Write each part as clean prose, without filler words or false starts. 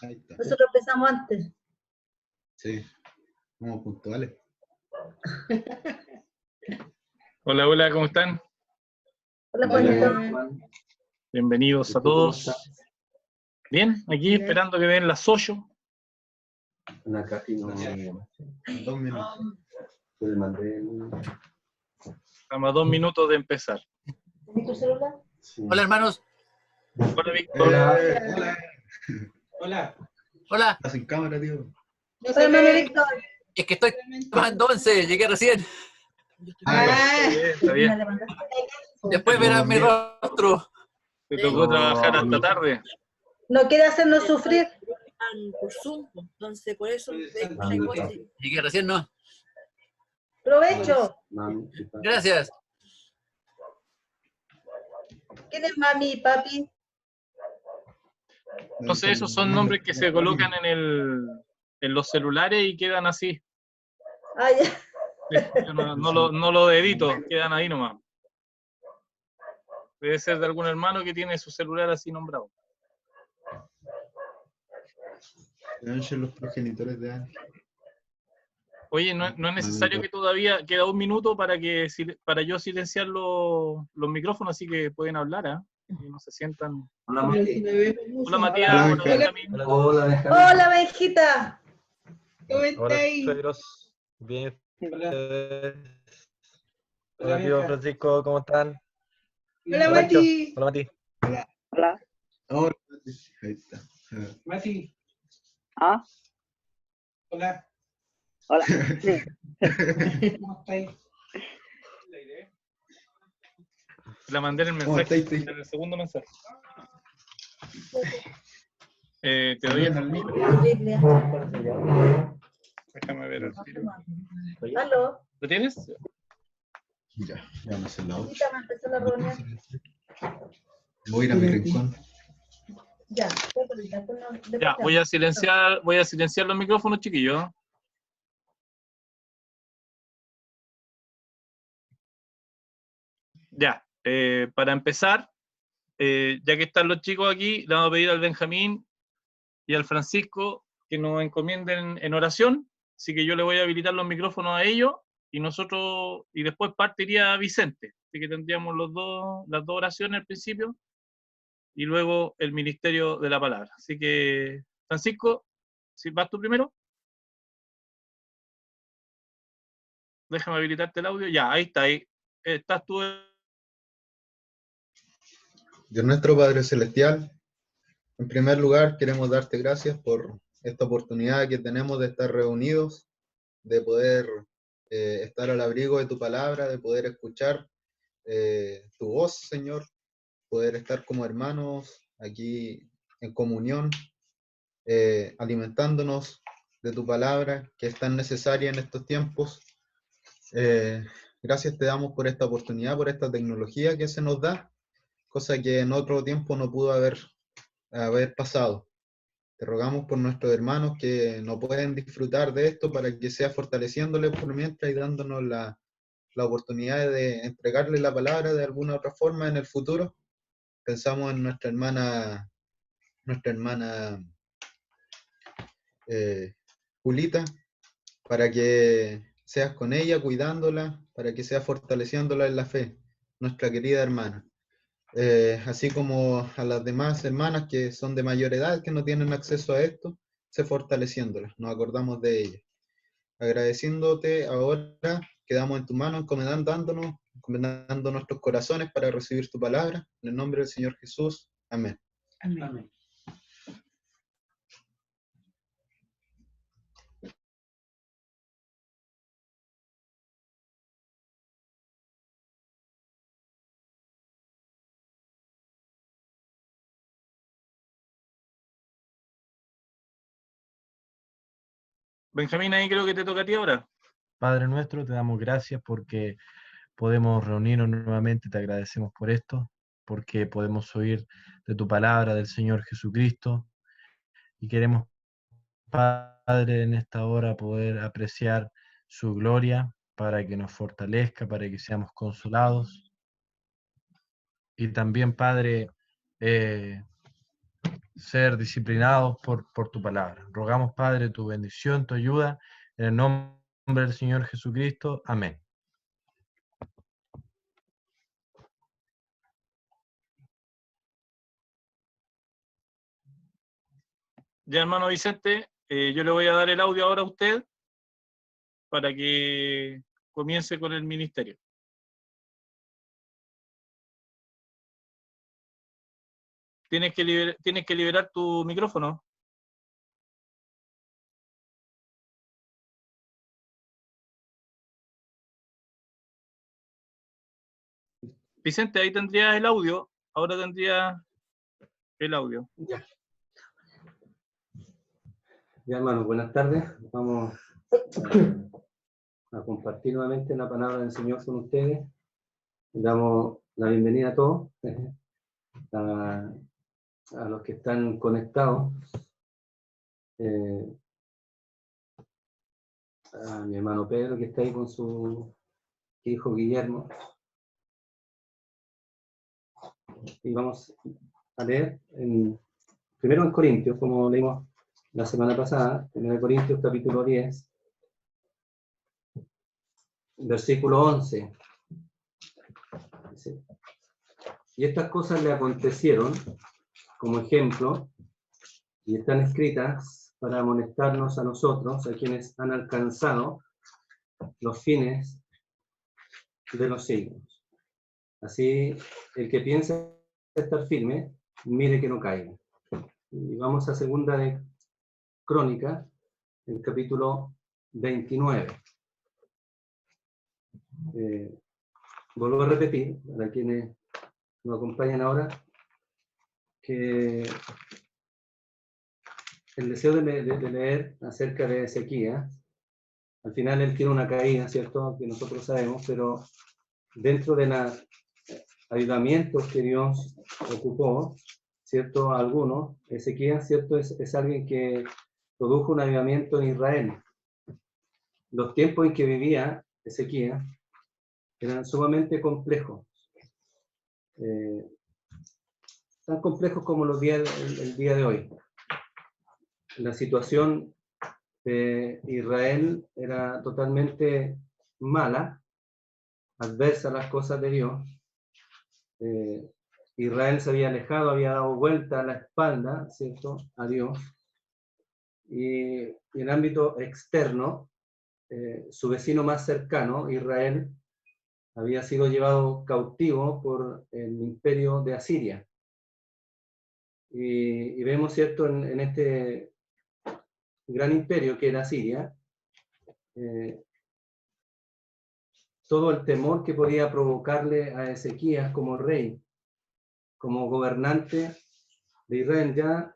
Ahí está. Nosotros empezamos antes. Sí, como puntuales. Hola, hola, ¿cómo están? Hola, Hola. Juanito. Bienvenidos a todos. Bien, aquí Bien. esperando que den las 8. Una casi no. 2 minutos. Yo le mandé. Estamos a 2 minutos de empezar. ¿Tienes tu celular? Sí. Hola, hermanos. Hola, Víctor. Hola. Hola. Hola. Estás en cámara, tío. No Hola, se hermano ve. Víctor. Es que estoy tomando 11, llegué recién. Está bien. Después verán mi rostro. Te tocó trabajar hasta tarde. No quiere hacernos sufrir. Por Zoom, entonces por eso Llegué recién, ¿no? Provecho. Mami, Gracias. ¿Quién es mami y papi? Entonces esos son nombres que se colocan en los celulares y quedan así. Ah, ya. Yo no lo edito, quedan ahí nomás. Debe ser de algún hermano que tiene su celular así nombrado. Deben ser los progenitores de Ángel. Oye, no es necesario que todavía queda 1 minuto para yo silenciar los micrófonos, así que pueden hablar, ¿ah? Y no se sientan. Hola, Mati. Hola, Matías. Hola, Hola, Benjamín. Hola, Benjamín. Hola, Benjita. ¿Cómo Hola, estáis? suegros. Bien. Hola. Hola, tío Benja. Francisco, ¿cómo están? Hola, Hola, Nacho. Mati. Hola, Mati. Hola. Ahora, ahí está. A ver. Mati. ¿Ah? Hola. Hola. Sí. ¿Cómo estáis? La mandé en el ¿Cómo mensaje, estáis, en tío? el segundo mensaje. Te doy el Biblia. Déjame ver el tiro. Aló. ¿Lo tienes? Ya me sé la 8. Benjita, me empezó la reunión. Voy a ir a mi rincón. Ya. Ya, voy a silenciar los micrófonos, chiquillos. Ya, para empezar, ya que están los chicos aquí, le vamos a pedir al Benjamín y al Francisco que nos encomienden en oración, así que yo le voy a habilitar los micrófonos a ellos y después partiría Vicente, así que tendríamos las dos oraciones al principio y luego el ministerio de la palabra. Así que, Francisco, si vas tú primero. Déjame habilitarte el audio. Ya, ahí está. Ahí estás tú. Dios nuestro Padre Celestial, en primer lugar queremos darte gracias por esta oportunidad que tenemos de estar reunidos, de poder estar al abrigo de tu palabra, de poder escuchar tu voz, Señor, poder estar como hermanos aquí en comunión, alimentándonos de tu palabra que es tan necesaria en estos tiempos. Gracias te damos por esta oportunidad, por esta tecnología que se nos da, cosa que en otro tiempo no pudo haber pasado. Te rogamos por nuestros hermanos que no pueden disfrutar de esto para que sea fortaleciéndoles por mientras y dándonos la oportunidad de entregarles la palabra de alguna otra forma en el futuro. Pensamos en nuestra hermana Julita, para que seas con ella, cuidándola, para que seas fortaleciéndola en la fe, nuestra querida hermana. Así como a las demás hermanas que son de mayor edad, que no tienen acceso a esto, sé fortaleciéndolas, nos acordamos de ellas. Agradeciéndote ahora, quedamos en tu mano, encomendando nuestros corazones para recibir tu palabra, en el nombre del Señor Jesús. Amén. Amén. Benjamín, ahí creo que te toca a ti ahora. Padre nuestro, te damos gracias porque podemos reunirnos nuevamente, te agradecemos por esto, porque podemos oír de tu palabra, del Señor Jesucristo, y queremos, Padre, en esta hora poder apreciar su gloria para que nos fortalezca, para que seamos consolados. Y también, Padre, ser disciplinados por tu palabra. Rogamos, Padre, tu bendición, tu ayuda, en el nombre del Señor Jesucristo. Amén. Ya, hermano Vicente, yo le voy a dar el audio ahora a usted para que comience con el ministerio. Tienes que liberar tu micrófono. Vicente, ahí tendrías el audio. Ahora tendría el audio. Ya. Ya, hermanos, buenas tardes. Vamos a compartir nuevamente la palabra del Señor con ustedes. Les damos la bienvenida a todos, a los que están conectados. A mi hermano Pedro, que está ahí con su hijo Guillermo. Y vamos a leer primero en Corintios, como leímos la semana pasada, 1 Corintios capítulo 10, versículo 11. Dice: y estas cosas le acontecieron como ejemplo, y están escritas para amonestarnos a nosotros, a quienes han alcanzado los fines de los siglos. Así, el que piensa estar firme, mire que no caiga. Y vamos a segunda de Crónica, el capítulo 29. Vuelvo a repetir, para quienes nos acompañan ahora, que el deseo de leer acerca de Ezequías, al final él tiene una caída, ¿cierto?, que nosotros sabemos, pero dentro de los ayudamientos que Dios ocupó, ¿cierto?, a algunos, Ezequías, ¿cierto?, es alguien que produjo un avivamiento en Israel. Los tiempos en que vivía Ezequías eran sumamente complejos, tan complejos como el día de hoy. La situación de Israel era totalmente mala, adversa a las cosas de Dios. Israel se había alejado, había dado vuelta a la espalda, ¿cierto?, a Dios. Y en el ámbito externo, su vecino más cercano, Israel, había sido llevado cautivo por el imperio de Asiria. Y vemos, ¿cierto?, en este gran imperio que era Asiria, todo el temor que podía provocarle a Ezequías como rey, como gobernante de Israel. Ya,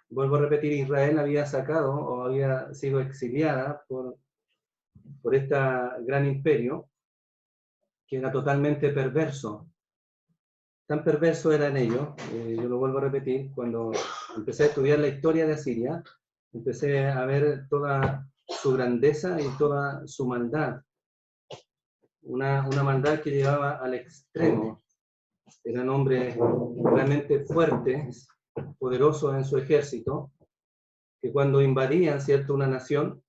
vuelvo a repetir, Israel había sacado o había sido exiliada por este gran imperio, que era totalmente perverso. Tan perverso era en ello, yo lo vuelvo a repetir, cuando empecé a estudiar la historia de Asiria, empecé a ver toda su grandeza y toda su maldad. Una maldad que llevaba al extremo. Eran hombres realmente fuertes, poderosos en su ejército, que cuando invadían, ¿cierto?, una nación,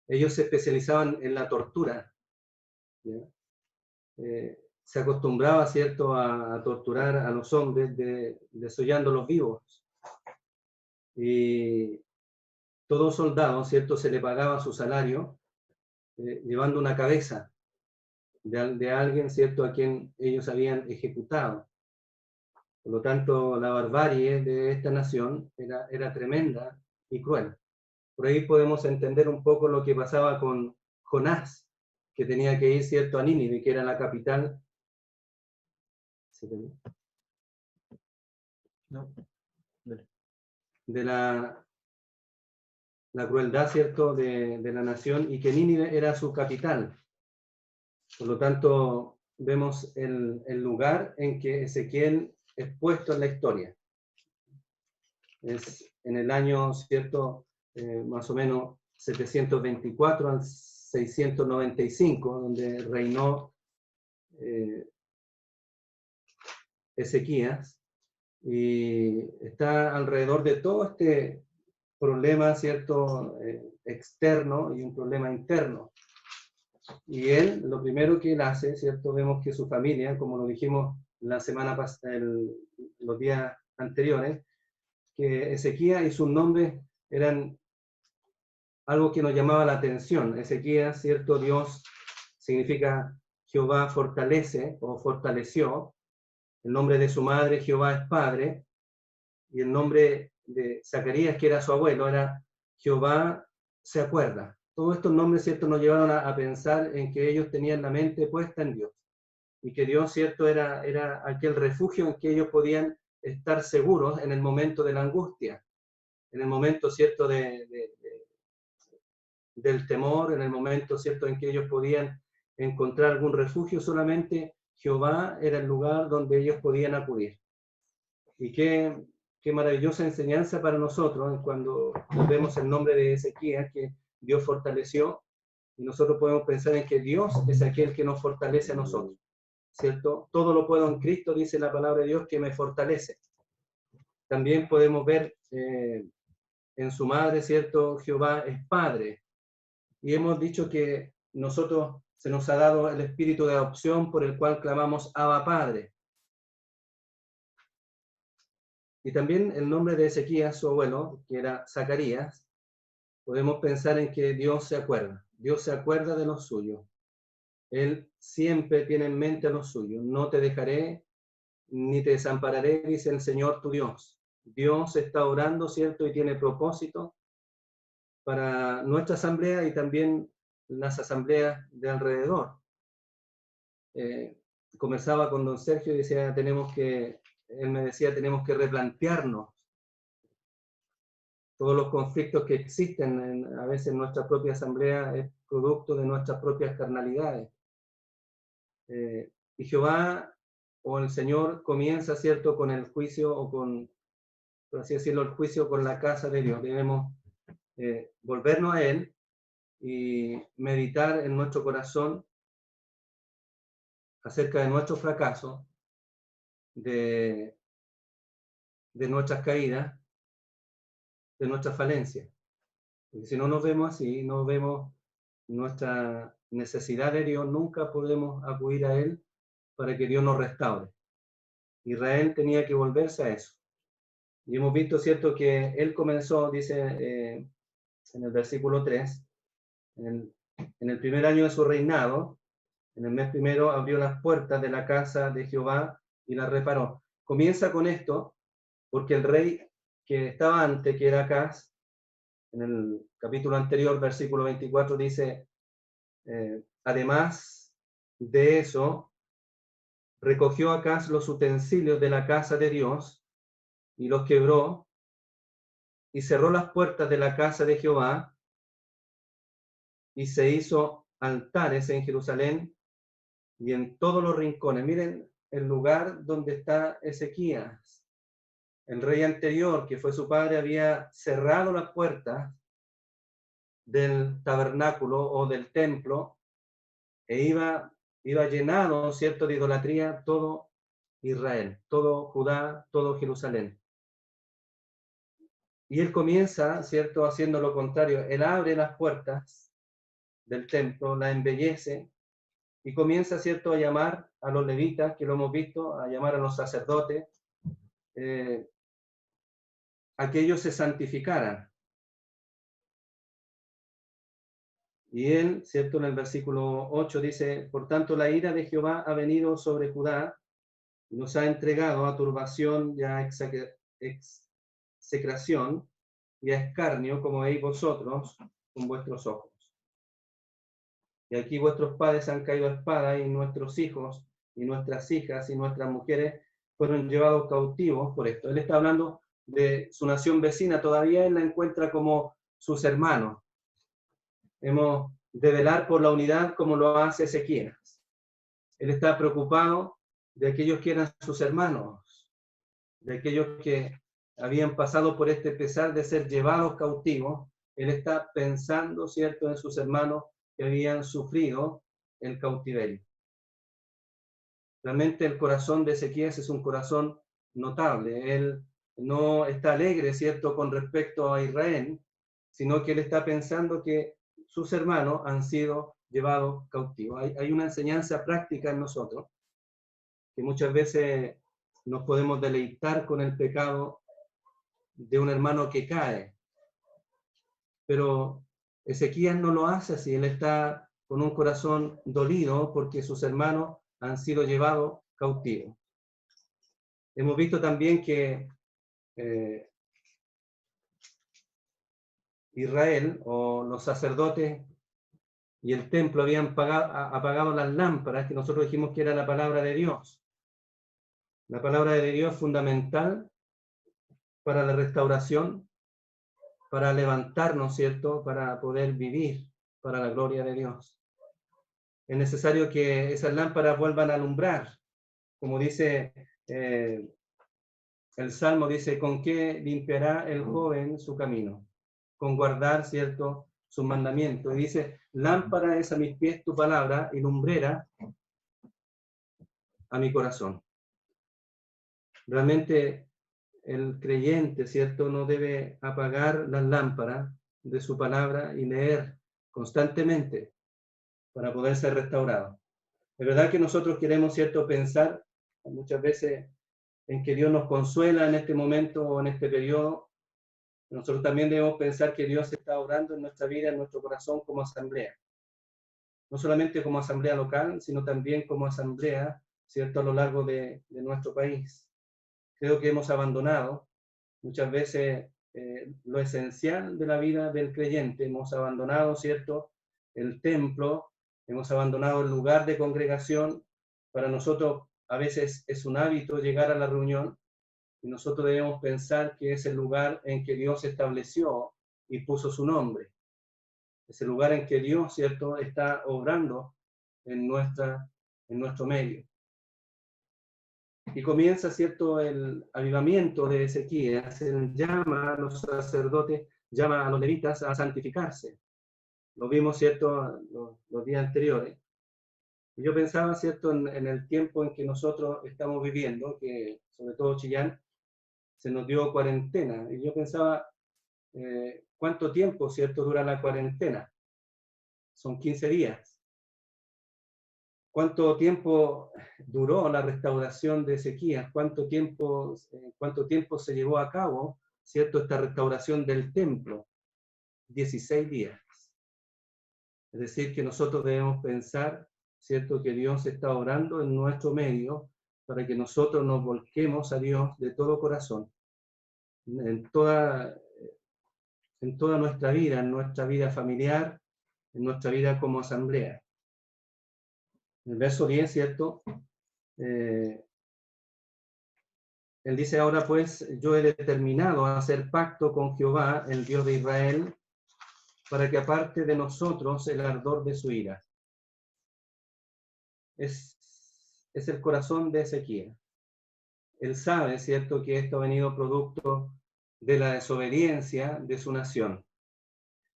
ellos se especializaban en la tortura. Se acostumbraba, ¿cierto?, a torturar a los hombres, desollándolos vivos. Y todo soldado, ¿cierto?, se le pagaba su salario llevando una cabeza de alguien, ¿cierto?, a quien ellos habían ejecutado. Por lo tanto, la barbarie de esta nación era tremenda y cruel. Por ahí podemos entender un poco lo que pasaba con Jonás, que tenía que ir, ¿cierto?, a Nínive, que era la capital. De la crueldad, ¿cierto?, de la nación, y que Nínive era su capital. Por lo tanto, vemos el lugar en que Ezequiel es puesto en la historia. Es en el año, ¿cierto?, más o menos 724 al 695, donde reinó Ezequías, y está alrededor de todo este problema, ¿cierto?, externo y un problema interno. Y él, lo primero que él hace, ¿cierto?, vemos que su familia, como lo dijimos la semana pasada, los días anteriores, que Ezequías y sus nombres eran algo que nos llamaba la atención. Ezequías, ¿cierto?, Dios significa Jehová fortalece o fortaleció. El nombre de su madre, Jehová es padre, y el nombre de Zacarías, que era su abuelo, era Jehová se acuerda. Todos estos nombres, ¿cierto?, nos llevaron a pensar en que ellos tenían la mente puesta en Dios, y que Dios, ¿cierto?, era aquel refugio en que ellos podían estar seguros en el momento de la angustia, en el momento, ¿cierto?, del temor, en el momento, ¿cierto?, en que ellos podían encontrar algún refugio. Solamente Jehová era el lugar donde ellos podían acudir. Y qué maravillosa enseñanza para nosotros cuando vemos el nombre de Ezequías, que Dios fortaleció, y nosotros podemos pensar en que Dios es aquel que nos fortalece a nosotros, ¿cierto? Todo lo puedo en Cristo, dice la palabra de Dios, que me fortalece. También podemos ver en su madre, ¿cierto?, Jehová es Padre. Y hemos dicho que nosotros se nos ha dado el espíritu de adopción por el cual clamamos Abba Padre. Y también el nombre de Ezequías, su abuelo, que era Zacarías, podemos pensar en que Dios se acuerda. Dios se acuerda de los suyos. Él siempre tiene en mente a los suyos. No te dejaré ni te desampararé, dice el Señor tu Dios. Dios está orando, ¿cierto? Y tiene propósito para nuestra asamblea y también las asambleas de alrededor. Conversaba con don Sergio y decía, él me decía, tenemos que replantearnos todos los conflictos que existen a veces en nuestra propia asamblea, es producto de nuestras propias carnalidades. Y Jehová o el Señor comienza, ¿cierto?, con el juicio, o con, por así decirlo, el juicio con la casa de Dios. Debemos volvernos a Él y meditar en nuestro corazón acerca de nuestro fracaso, de nuestras caídas, de nuestra falencia. Porque si no nos vemos así, no vemos nuestra necesidad de Dios, nunca podemos acudir a Él para que Dios nos restaure. Israel tenía que volverse a eso. Y hemos visto, ¿cierto?, que Él comenzó, dice en el versículo 3, en el primer año de su reinado, en el mes primero, abrió las puertas de la casa de Jehová y las reparó. Comienza con esto, porque el rey que estaba antes, que era Acaz, en el capítulo anterior, versículo 24, dice, además de eso, recogió Acaz los utensilios de la casa de Dios y los quebró, y cerró las puertas de la casa de Jehová, y se hizo altares en Jerusalén y en todos los rincones. Miren el lugar donde está Ezequías. El rey anterior, que fue su padre, había cerrado las puertas del tabernáculo o del templo, e iba llenado, ¿cierto?, de idolatría todo Israel, todo Judá, todo Jerusalén. Y él comienza, ¿cierto?, haciendo lo contrario. Él abre las puertas del templo, la embellece, y comienza, ¿cierto?, a llamar a los levitas, que lo hemos visto, a llamar a los sacerdotes, a que ellos se santificaran. Y él, ¿cierto?, en el versículo 8 dice, por tanto la ira de Jehová ha venido sobre Judá, y nos ha entregado a turbación y a execración y a escarnio, como veis vosotros con vuestros ojos. Y aquí vuestros padres han caído a espada, y nuestros hijos, y nuestras hijas, y nuestras mujeres fueron llevados cautivos por esto. Él está hablando de su nación vecina, todavía él la encuentra como sus hermanos. Hemos de velar por la unidad como lo hace Ezequías. Él está preocupado de aquellos que eran sus hermanos, de aquellos que habían pasado por este pesar de ser llevados cautivos. Él está pensando, ¿cierto?, en sus hermanos que habían sufrido el cautiverio. Realmente el corazón de Ezequías es un corazón notable. Él no está alegre, ¿cierto?, con respecto a Israel, sino que él está pensando que sus hermanos han sido llevados cautivos. Hay una enseñanza práctica en nosotros, que muchas veces nos podemos deleitar con el pecado de un hermano que cae. Pero Ezequías no lo hace así, él está con un corazón dolido porque sus hermanos han sido llevados cautivos. Hemos visto también que Israel o los sacerdotes y el templo habían apagado las lámparas, que nosotros dijimos que era la palabra de Dios. La palabra de Dios es fundamental para la restauración, para levantarnos, ¿cierto?, para poder vivir para la gloria de Dios. Es necesario que esas lámparas vuelvan a alumbrar, como dice el Salmo, dice, ¿con qué limpiará el joven su camino? Con guardar, ¿cierto?, sus mandamientos. Y dice, lámpara es a mis pies tu palabra y lumbrera a mi corazón. Realmente el creyente, ¿cierto?, no debe apagar las lámparas de su palabra y leer constantemente para poder ser restaurado. Es verdad que nosotros queremos, ¿cierto?, pensar muchas veces en que Dios nos consuela en este momento o en este periodo. Nosotros también debemos pensar que Dios está obrando en nuestra vida, en nuestro corazón como asamblea. No solamente como asamblea local, sino también como asamblea, ¿cierto?, a lo largo de nuestro país. Creo que hemos abandonado muchas veces lo esencial de la vida del creyente. Hemos abandonado, ¿cierto?, el templo, hemos abandonado el lugar de congregación. Para nosotros a veces es un hábito llegar a la reunión y nosotros debemos pensar que es el lugar en que Dios estableció y puso su nombre. Es el lugar en que Dios, ¿cierto?, está obrando en nuestro medio. Y comienza, ¿cierto?, el avivamiento de Ezequías. Él llama a los sacerdotes, llama a los levitas a santificarse. Lo vimos, ¿cierto?, los días anteriores. Y yo pensaba, ¿cierto?, en el tiempo en que nosotros estamos viviendo, que sobre todo Chillán, se nos dio cuarentena. Y yo pensaba, ¿cuánto tiempo, ¿cierto?, dura la cuarentena? Son 15 días. ¿Cuánto tiempo duró la restauración de Ezequías? ¿Cuánto tiempo se llevó a cabo, ¿cierto?, esta restauración del templo? 16 días. Es decir, que nosotros debemos pensar, ¿cierto?, que Dios está orando en nuestro medio para que nosotros nos volquemos a Dios de todo corazón, en toda nuestra vida, en nuestra vida familiar, en nuestra vida como asamblea. En el verso 10, ¿cierto?, él dice, ahora pues yo he determinado a hacer pacto con Jehová, el Dios de Israel, para que aparte de nosotros el ardor de su ira. Es el corazón de Ezequías. Él sabe, ¿cierto?, que esto ha venido producto de la desobediencia de su nación.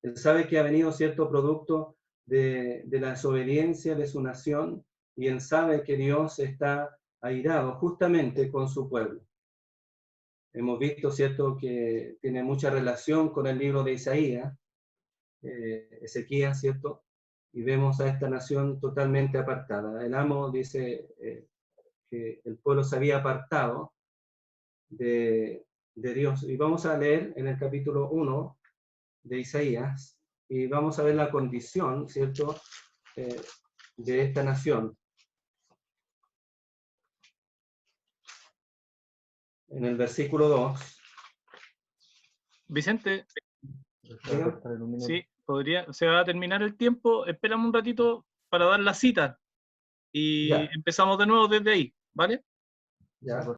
Él sabe que ha venido, ¿cierto?, producto de la desobediencia de su nación, y él sabe que Dios está airado justamente con su pueblo. Hemos visto, ¿cierto?, que tiene mucha relación con el libro de Isaías, Ezequías, ¿cierto?, y vemos a esta nación totalmente apartada. El amo dice que el pueblo se había apartado de Dios. Y vamos a leer en el capítulo 1 de Isaías, y vamos a ver la condición, ¿cierto?, de esta nación. En el versículo 2. Vicente, sí, se va a terminar el tiempo, esperamos un ratito para dar la cita y Ya. empezamos de nuevo desde ahí, ¿vale? Ya.